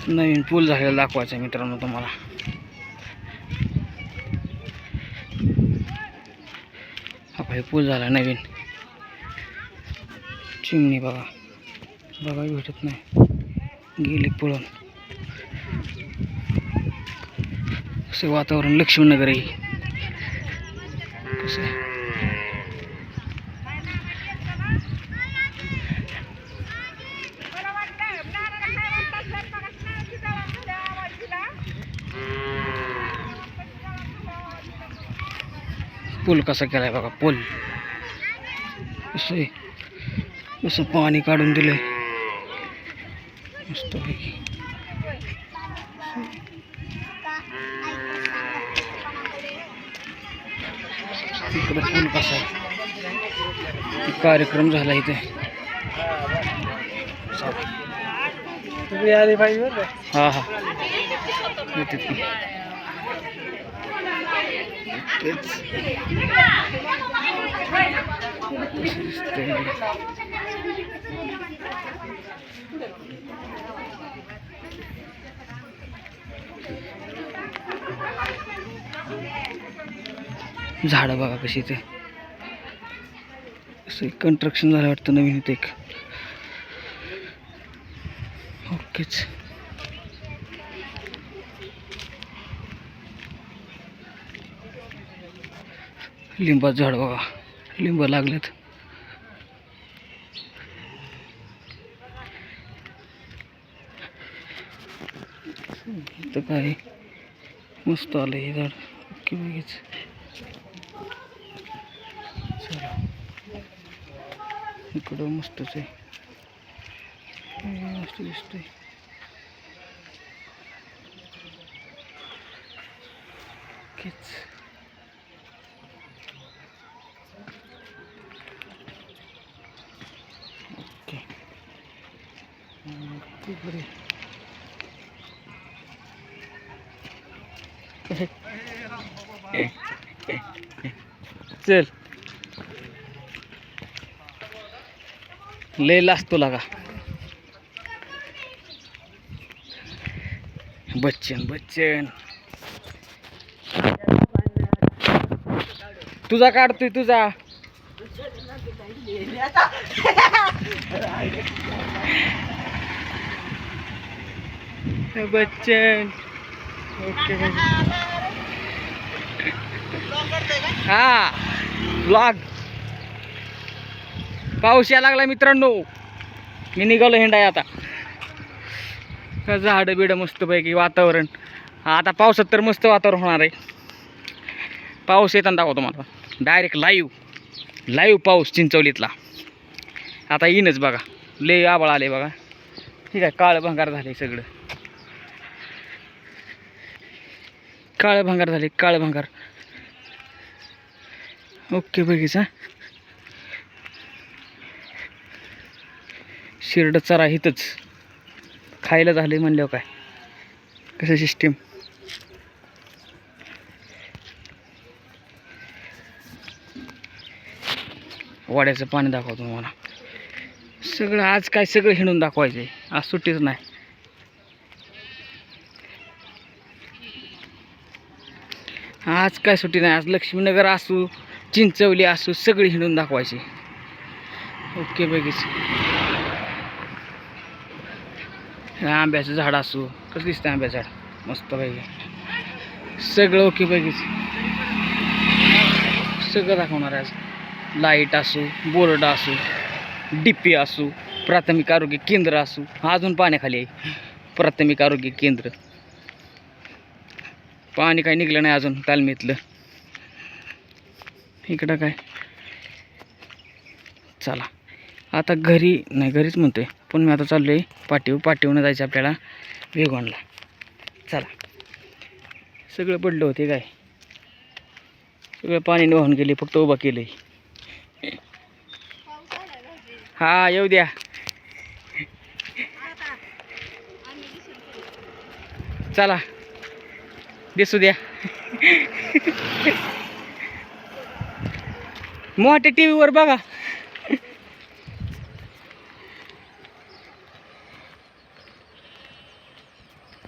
नवीन पूल झालेला दाखवायचा मित्रांनो तुम्हाला. हा भाई पूल झाला नवीन. चिमणी बघा बघायला भेटत नाही, गेली पळून. कसं वातावरण लक्ष्मीनगर आहे. कसं पूल कसा केलाय बघा. पूल कसं पाणी काढून दिलंय मस्त पैकी. इकडं पूल कसा आहे. कार्यक्रम झाला इथे. हा हा येते की. झाडं बघा कशी ते. असं कंस्ट्रक्शन झालं वाटतं नवीन इथे एक. ओकेच. लिंबाचं झाड बघा, लिंब लागलेत. इथं काय मस्त आलं हे झाड. ओके बघीच. चला इकडं मस्तच आहे, मस्त दिसतंय. ओकेच. ओके चल लय लाजतो लागा. बच्चन बच्चन तुझा काढतोय तुझा. बच्चन ओके. हा ब्लॉग. पाऊस यायला लागला मित्रांनो. मी निघालो हिंडाय आता. झाडं बिडं मस्त पैकी वातावरण. आता पावसात तर मस्त वातावरण होणार आहे. पाऊस येताना दाखवतो तुम्हाला डायरेक्ट लाईव्ह पाऊस चिंचवलीतला. आता येईनच बघा. लय आबाळ आले बघा. ठीक आहे. काळं भंगार झाले सगळं. काळं भंगार झाले, काळं भंगार. ओके बघीच. हा शिरड चरा इथंच खायला झाले म्हणल्यावर काय कसं सिस्टीम. वाड्याचं पाणी दाखवतो मला सगळं. आज काय सगळं हिंडून दाखवायचं आहे. आज सुट्टीच नाही. आज काय सुट्टी नाही. आज लक्ष्मीनगर असू चिंचवली असू सगळी हिंडून दाखवायची. ओके बघीच. आंब्याचं झाड असू कसं दिसतं आंब्याचं झाड मस्त पाहिजे. सगळं ओके बघीच. सगळं दाखवणार आहे आज. लाईट असू, बोर्ड असू, डीपी असू, प्राथमिक आरोग्य केंद्र असू. अजून पाण्याखाली आहे प्राथमिक आरोग्य केंद्र. पाणी काही निघलं नाही अजून तालमीतलं. इकडं काय. चला आता घरीच म्हणतोय पण मी आता चाललो आहे पाठीवून जायचं आपल्याला वेगवानला. चला सगळं पडलं होते काय. सगळं पाणी वाहून गेले. फक्त उभा केलं आहे. हा येऊ द्या. चला दिसू द्या. मोठ्या टी व्हीवर बघा.